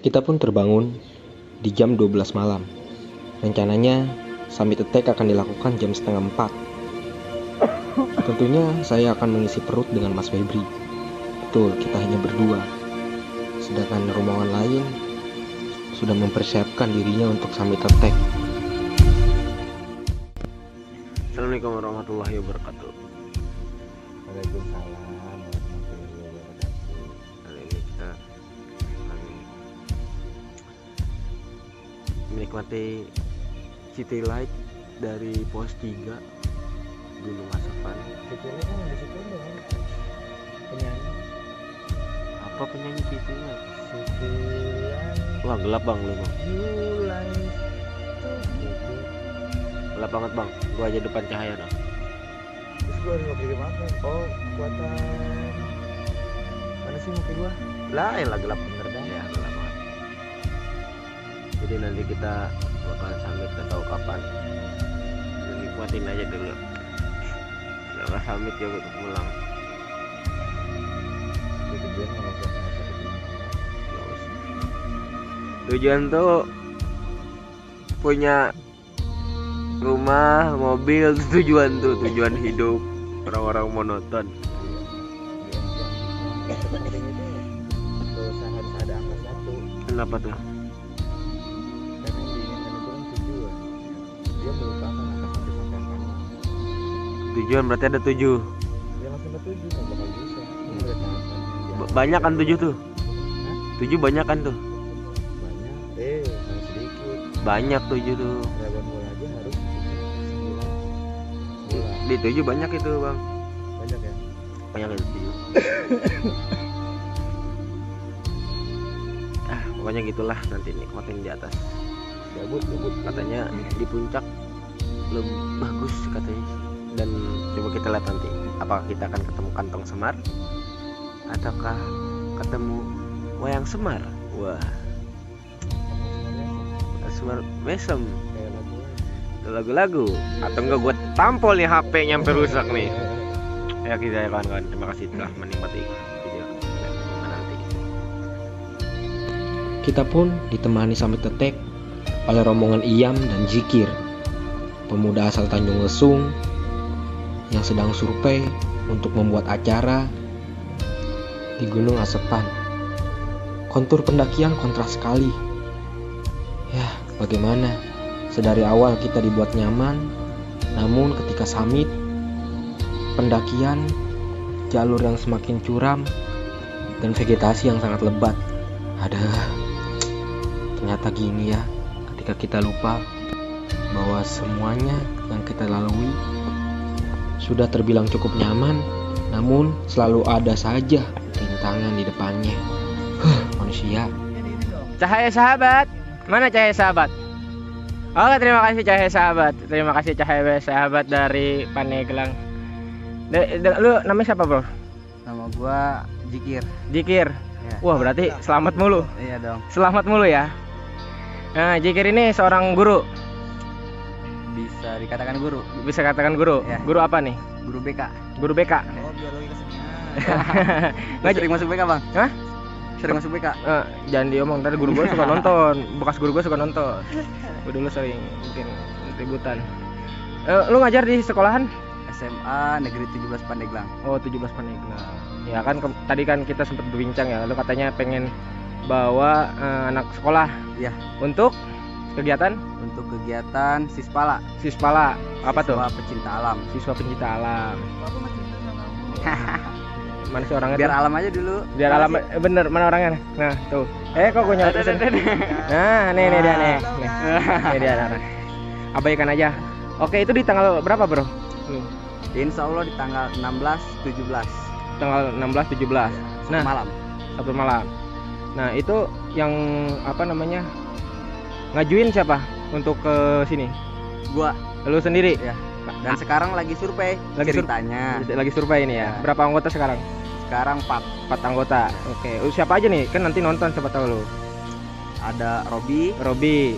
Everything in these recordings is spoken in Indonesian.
Kita pun terbangun di jam 12 malam. Rencananya summit attack akan dilakukan jam setengah 4. Tentunya saya akan mengisi perut dengan Mas Febri. Betul, kita hanya berdua. Sedangkan rombongan lain sudah mempersiapkan dirinya untuk summit attack. Assalamualaikum warahmatullahi wabarakatuh. Waalaikumsalam warahmatullahi wabarakatuh. Kali ini kita akan menikmati city light dari pos 3 Gunung Asapan. Sebetulnya kan di situ dong penyanyi Apa penyanyi city light? Sitilan Wah, gelap bang lu bang. Julai gitu. Gelap banget bang. Gua aja depan cahaya dong. Terus gua harus pakai apa? Oh, kekuatan mana sih mobil gua? Lah, elah gelap bener dah. Ya gelap banget. Jadi nanti kita bakalan summit gak tahu kapan. Lu nikmatin aja dulu. Kalau summit ya untuk pulang. Itu dia mau ngajak Nggak usah. Tujuan tuh punya rumah, mobil, tujuan tuh, tujuan hidup orang-orang monoton. penting itu gak usah harus ada angka satu, Kenapa tuh? karena yang diinginkan itu kan tujuan. Dia melupakan angka satu sampai angka 6. Tujuan berarti ada 7. Dia masih sampai 7 nggak bakal bisa. Ini udah tahapan. Banyak kan 7 tuh? Hah? 7 banyak kan tuh? Banyak, masih sedikit. Banyak 7 tuh. Dragon Ball aja harus 9 bola. Di 7 banyak itu bang. Banyak ya. Banyak itu 7. Pokoknya gitulah, nanti nikmatin di atas. Gabut. Katanya di puncak lebih bagus katanya. Dan coba kita lihat nanti apakah kita akan ketemu kantong semar ataukah ketemu wayang semar. Wah, semar mesem Kayak lagu. lagu-lagu atau enggak gue tampol nih HP nyampe rusak nih. Ya kita ya kawan-kawan, terima kasih telah menikmati video nanti. Kita pun ditemani summit attack oleh rombongan Iyam dan Zikir, pemuda asal Tanjung Lesung yang sedang survei untuk membuat acara di Gunung Asapan. Kontur pendakian kontras sekali. Ya, bagaimana? Sedari awal kita dibuat nyaman, namun ketika summit, pendakian, jalur yang semakin curam, dan vegetasi yang sangat lebat. Ada, ternyata gini ya, ketika kita lupa bahwa semuanya yang kita lalui sudah terbilang cukup nyaman, namun selalu ada saja rintangan di depannya. Manusia. Cahaya sahabat, mana cahaya sahabat? Oke, terima kasih cahaya sahabat. Terima kasih cahaya sahabat dari Pandeglang. Lu namanya siapa bro? Nama gua Zikir. Zikir. Ya. Wah, berarti selamat mulu. Iya dong. Selamat mulu ya. Nah, Zikir ini seorang guru. Bisa dikatakan guru. Bisa katakan guru. Ya. Guru apa nih? Guru BK. Guru BK. Oh, biologi kesenian. Nggak, Sering masuk BK, Bang? Hah? Sering masuk BK? Jangan diomong, ntar guru gue suka nonton. Bekas guru gue suka nonton. Gue dulu sering bikin ributan. Lu ngajar di sekolahan? SMA Negeri 17 Pandeglang. Oh, 17 Pandeglang. Ya kan tadi kan kita sempat berbincang ya. Lu katanya pengen bawa anak sekolah. Iya. Untuk kegiatan Untuk kegiatan Sispala. Sispala. Apa tuh? Siswa pecinta alam. Siswa pencinta alam. Mana sih orangnya? Biar tuh? alam aja dulu. Biar alam bener, mana orangnya? Nah, tuh. Kok gue nyalain pesen. Nah, nih dia nih. Nih dia orang. Abaikan aja. Oke, itu di tanggal berapa, Bro? Insya Allah di tanggal 16 17 Tanggal 16 17. Nah, malam. Sabtu malam. Nah, itu yang apa namanya? Ngajuin siapa untuk ke sini? Gua Lu sendiri? ya. Dan sekarang lagi survei. Lagi ceritanya. Lagi survei ini ya. Ya. Berapa anggota sekarang? Sekarang 4. 4 anggota. Oke. Siapa aja nih? Kan nanti nonton siapa tahu lu. Ada Robi.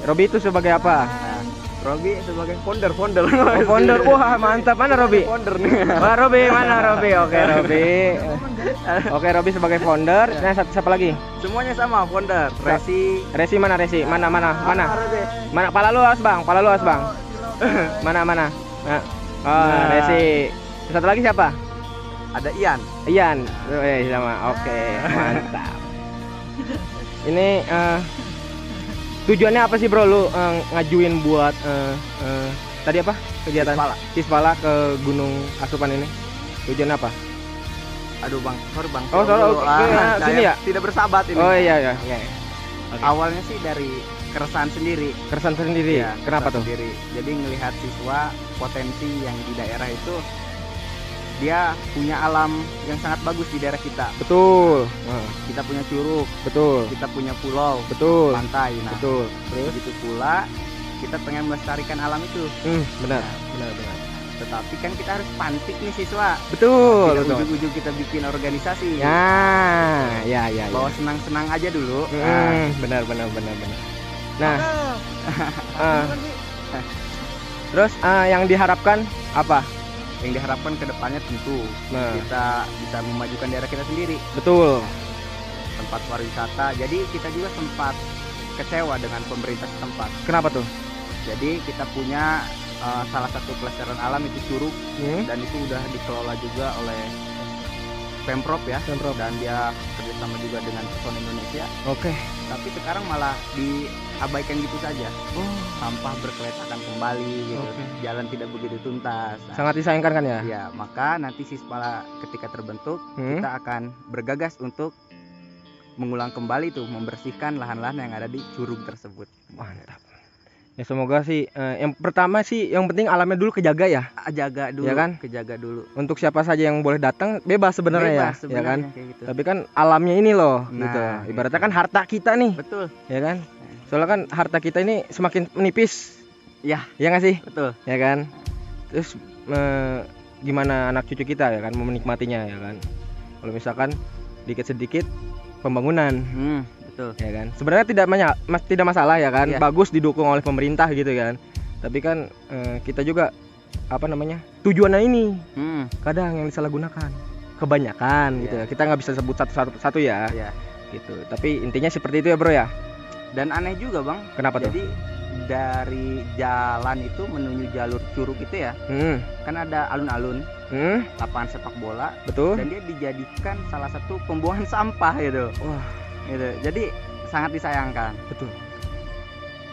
Robi itu sebagai apa? Nah, Robi sebagai founder. Oh, founder. Wah, mantap. Mana Robi? Founder nih. Wah, Robi, mana Robi? Oke, Robi. Oke, Robi sebagai founder. Nah, siapa lagi? Semuanya sama founder. Resi mana Resi? Mana? Mana? Pala lu harus Bang. Mana? Nah. Resi. Satu lagi siapa? Ada Ian. Sama. Oke, mantap. Ini tujuannya apa sih bro lu ngajuin buat tadi apa kegiatan Sispala ke Gunung Asupan ini? Tujuan apa? Aduh bang, sorry bang. Oh sorry, sini ya? Tidak bersahabat ini. Oh iya. Okay. Awalnya sih dari keresahan sendiri. Ya, kenapa tuh? Sendiri. Jadi ngelihat siswa potensi yang di daerah itu dia punya alam yang sangat bagus di daerah kita. Betul. Kita punya curug. Betul. Kita punya pulau. Betul. Pantai. Nah, betul. Terus begitu pula kita pengen melestarikan alam itu. Benar. Tetapi kan kita harus pantik nih siswa. Betul. Tidak ujung-ujung kita bikin organisasi. Ya. Bawa senang-senang aja dulu. Benar. Nah, terus yang diharapkan apa? Yang diharapkan ke depannya tentu kita bisa memajukan daerah kita sendiri. Betul. Tempat pariwisata. Jadi kita juga sempat kecewa dengan pemerintah setempat. Kenapa tuh? Jadi kita punya salah satu pelestarian alam itu curug dan itu udah dikelola juga oleh Pemprov ya. Dan dia kerjasama juga dengan Person Indonesia. Oke. Tapi sekarang malah diabaikan gitu saja. Sampah berkeletakan kembali gitu. Jalan tidak begitu tuntas. Sangat disayangkan kan ya? Iya, maka nanti Sispala ketika terbentuk kita akan bergagas untuk mengulang kembali tuh, membersihkan lahan-lahan yang ada di curug tersebut. Mantap. Ya semoga sih yang pertama sih yang penting alamnya dulu kejaga ya. Jaga dulu, ya kan? Kejaga dulu. Untuk siapa saja yang boleh datang bebas sebenarnya ya kan? Gitu. Tapi kan alamnya ini loh gitu. Nah, Ibaratnya kan harta kita nih. Betul. Ya kan? Soalnya kan harta kita ini semakin menipis. Ya nggak sih? Betul. Ya kan? Terus gimana anak cucu kita ya kan mau menikmatinya ya kan? Kalau misalkan dikit-sedikit pembangunan. Betul. Ya kan. Sebenarnya tidak masalah ya kan. Iya. Bagus didukung oleh pemerintah gitu kan. Tapi kan kita juga tujuannya ini kadang yang disalahgunakan. Kebanyakan gitu ya. Kita nggak bisa sebut satu ya. Iya. Gitu. Tapi intinya seperti itu ya, Bro ya. Dan aneh juga, Bang. Kenapa tuh? Jadi dari jalan itu menuju jalur curug itu ya. Kan ada alun-alun. Lapangan sepak bola. Betul. Dan dia dijadikan salah satu pembuangan sampah gitu. Wah, gitu. Jadi sangat disayangkan. Betul.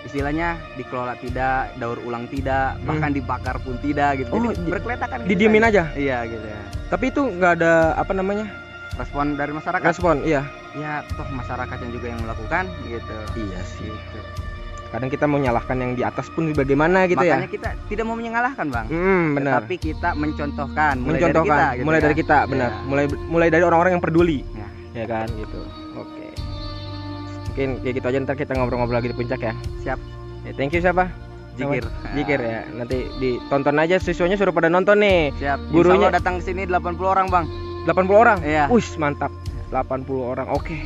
Istilahnya dikelola tidak, daur ulang tidak, bahkan dibakar pun tidak gitu. Jadi berkeletakan gitu. Didiemin aja. Iya gitu ya. Tapi itu nggak ada respon dari masyarakat. Iya. Ya toh masyarakatnya juga yang melakukan gitu. Iya sih. Gitu. Kadang kita mau nyalahkan yang di atas pun bagaimana gitu. Makanya kita tidak mau menyalahkan, Bang. Benar. Tapi kita mencontohkan mulai dari kita, benar. Ya. Mulai dari orang-orang yang peduli. Ya. Ya kan gitu. Oke. Mungkin kayak gitu aja, ntar kita ngobrol-ngobrol lagi di puncak ya. Siap. Ya, thank you siapa? Jikir ya. Nanti ditonton aja, siswanya suruh pada nonton nih. Siap. Gurunya datang ke sini 80 orang, Bang. 80 orang? Iya. Wih, mantap. 80 orang. Oke.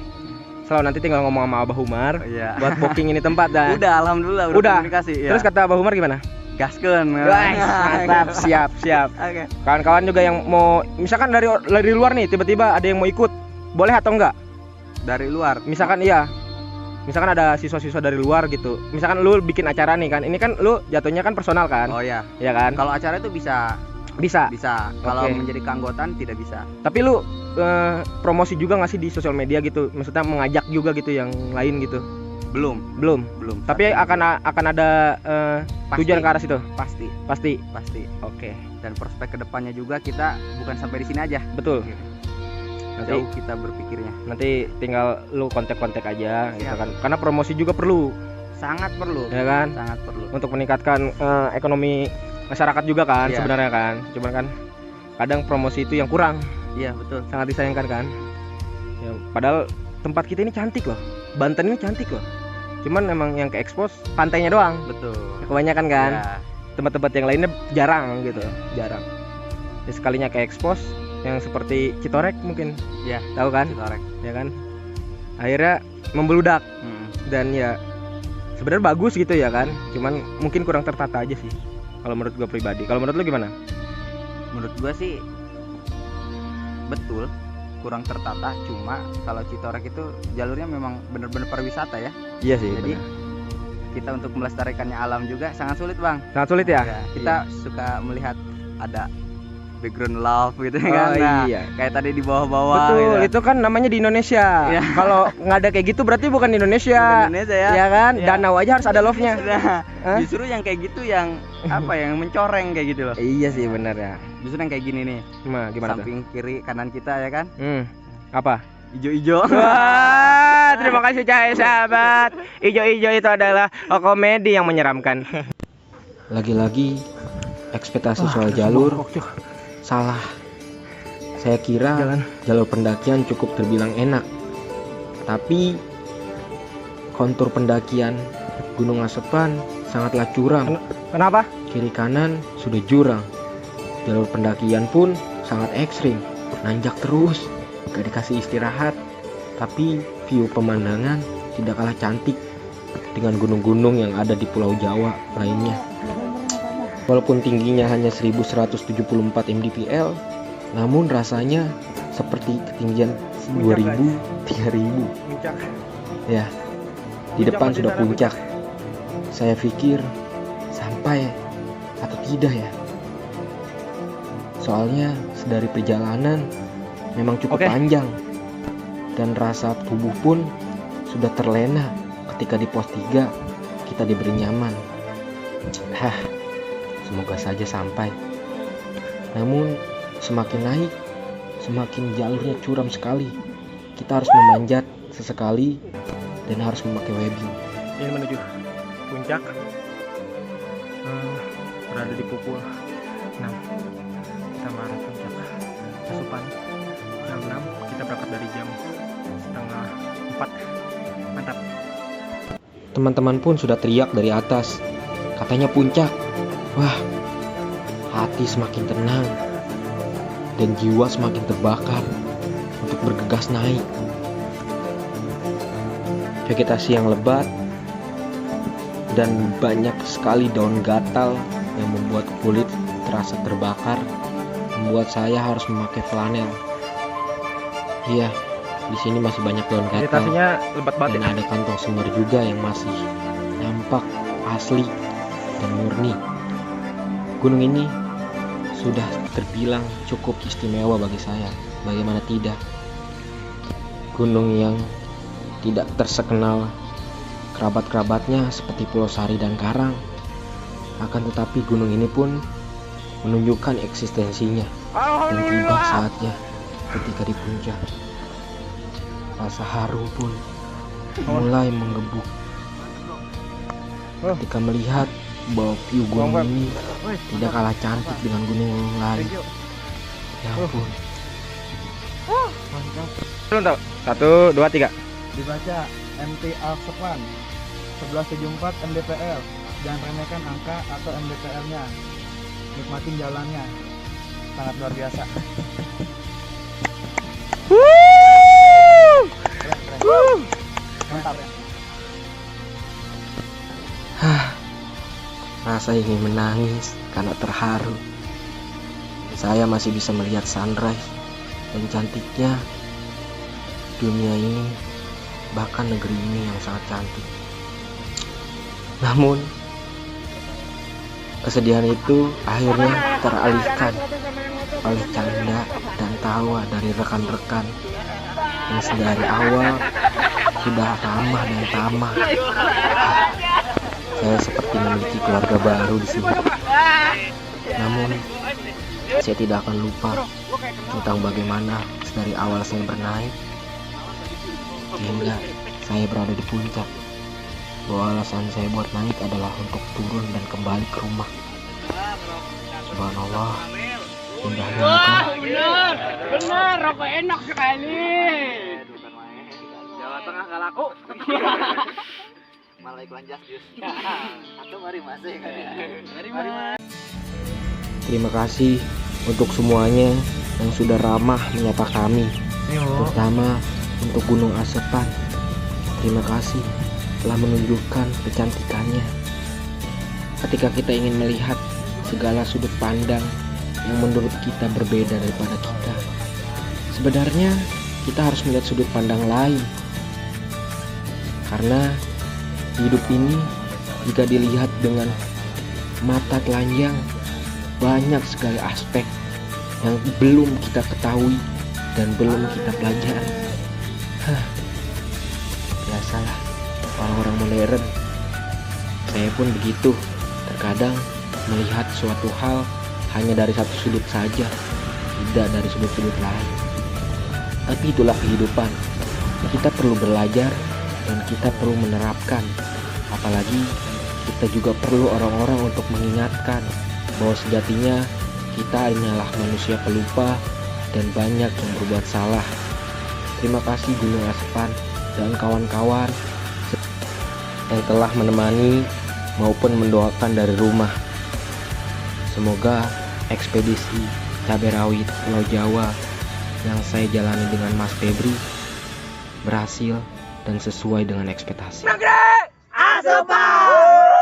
Selalu nanti tinggal ngomong sama Abah Umar buat booking ini tempat dah. Udah, alhamdulillah udah komunikasi ya. Terus kata Abah Umar gimana? Gaskeun. Mantap, siap. Oke. Kawan-kawan juga yang mau misalkan dari luar nih tiba-tiba ada yang mau ikut, boleh atau enggak? Dari luar. Misalkan ada siswa-siswa dari luar gitu. Misalkan lu bikin acara nih kan. Ini kan lu jatuhnya kan personal kan? Oh iya. Iya kan? Kalau acara itu bisa. Kalau menjadi keanggotaan tidak bisa. Tapi lu promosi juga nggak sih di sosial media gitu? Maksudnya mengajak juga gitu yang lain gitu? Belum. Tapi akan ada tujuan ke arah situ. Pasti. Oke. Dan prospek kedepannya juga kita bukan sampai di sini aja. Betul. Jauh kita berpikirnya. Nanti tinggal lu kontak aja gitu kan. Karena promosi juga perlu. Sangat perlu. Ya kan? Sangat perlu. Untuk meningkatkan ekonomi masyarakat juga kan sebenarnya kan. Cuman kan kadang promosi itu yang kurang. Iya, betul. Sangat disayangkan kan. Ya, padahal tempat kita ini cantik loh. Banten ini cantik loh. Cuman emang yang ke expose pantainya doang. Betul. Kebanyakan kan. Ya. Tempat-tempat yang lainnya jarang gitu. Jarang. Ya, sekalinya ke expose yang seperti Citorek mungkin. Ya, tahu kan? Citorek. Ya kan? Akhirnya membeludak. Dan ya sebenarnya bagus gitu ya kan, cuman mungkin kurang tertata aja sih kalau menurut gue pribadi. Kalau menurut lu gimana? Menurut gua sih betul kurang tertata, cuma kalau Citorek itu jalurnya memang benar-benar pariwisata ya. Iya sih, Jadi benar. kita untuk melestarikannya alam juga sangat sulit, Bang. Sangat sulit ya. Ya, kita suka melihat ada background love gitu kan. Oh, Nah, iya. kayak tadi di bawah-bawah Betul, gitu. itu kan namanya di Indonesia. Iya. Kalau nggak ada kayak gitu berarti bukan di Indonesia. Bukan Indonesia ya. Ya kan? Iya. Danau aja harus ada love-nya. Nah, Hah? justru yang kayak gitu yang apa yang mencoreng kayak gitu loh. Iya sih benar ya. Justru yang kayak gini nih. Nah, gimana tuh? Samping kiri kanan kita ya kan. Apa? Ijo-ijo. Wah, terima kasih Cahaya sahabat. Ijo-ijo itu adalah komedi yang menyeramkan. Lagi-lagi ekspektasi soal jalur salah. Saya kira jalur pendakian cukup terbilang enak. Tapi kontur pendakian Gunung Asepan sangatlah curam. Kenapa? Kiri kanan sudah jurang. Jalur pendakian pun sangat ekstrim. Nanjak terus, gak dikasih istirahat. Tapi view pemandangan tidak kalah cantik dengan gunung-gunung yang ada di Pulau Jawa lainnya. Walaupun tingginya hanya 1174 mdpl, namun rasanya seperti ketinggian 2000, 3000. Ya, di depan sudah puncak. Saya pikir sampai atau tidak ya. Soalnya sedari perjalanan memang cukup panjang. Dan rasa tubuh pun sudah terlena ketika di pos 3 kita diberi nyaman. Semoga saja sampai. Namun semakin naik, semakin jalurnya curam sekali. Kita harus memanjat sesekali dan harus memakai webbing. Ini menuju puncak. Berada di pukul 6. Kita mengarah puncak Asepan. Jam 6 kita berangkat dari jam setengah 4. Mantap. Teman-teman pun sudah teriak dari atas, katanya puncak. Wah, hati semakin tenang dan jiwa semakin terbakar untuk bergegas naik. Vegetasi yang lebat dan banyak sekali daun gatal yang membuat kulit terasa terbakar, membuat saya harus memakai flanel. Iya, di sini masih banyak daun gatal. Vegetasinya lebat banget. Dan ada kantong semar juga yang masih nampak asli dan murni. Gunung ini sudah terbilang cukup istimewa bagi saya. Bagaimana tidak? Gunung yang tidak tersekenal kerabat-kerabatnya seperti Pulau Sari dan Karang. Akan tetapi gunung ini pun menunjukkan eksistensinya. Dan tiba saatnya ketika di puncak, rasa haru pun mulai menggebuk ketika melihat bahwa view gunung ini tidak kalah cantik dengan gunung lain. Ya ampun. Mantap. 1, 2, 3. Dibaca MT Asepan 1174 mdpl. Jangan remehkan angka atau mdpl-nya. Nikmatin jalannya. Sangat luar biasa. Mantap ya. Rasa ingin menangis karena terharu. Saya masih bisa melihat sunrise dan cantiknya dunia ini, bahkan negeri ini yang sangat cantik. Namun kesedihan itu akhirnya teralihkan oleh canda dan tawa dari rekan-rekan yang sedari awal sudah ramah dan tamah. Saya seperti memiliki keluarga baru di sini. Namun saya tidak akan lupa tentang bagaimana dari awal saya bernaik hingga saya berada di puncak. Bahwa alasan saya buat naik adalah untuk turun dan kembali ke rumah. Subhanallah, indahnya bukan? Benar, rokok enak sekali. Jawa Tengah gak laku. Malah iklan jas jus. Atau mari masih kan ya. Mari mas. Terima kasih untuk semuanya yang sudah ramah menyapa kami, terutama untuk Gunung Asepan. Terima kasih telah menunjukkan kecantikannya. Ketika kita ingin melihat segala sudut pandang yang menurut kita berbeda daripada kita, sebenarnya kita harus melihat sudut pandang lain. Karena hidup ini jika dilihat dengan mata telanjang, banyak sekali aspek yang belum kita ketahui dan belum kita pelajari. Biasalah orang-orang modern. Saya pun begitu. Terkadang melihat suatu hal hanya dari satu sudut saja, tidak dari sudut-sudut lain. Tapi itulah kehidupan. Kita perlu belajar dan kita perlu menerapkan. Apalagi kita juga perlu orang-orang untuk mengingatkan bahwa sejatinya kita hanyalah manusia pelupa dan banyak yang berbuat salah. Terima kasih Gunung Aspan dan kawan-kawan yang telah menemani maupun mendoakan dari rumah. Semoga ekspedisi cabai rawit Pulau Jawa yang saya jalani dengan Mas Febri berhasil dan sesuai dengan ekspektasi. Asupan!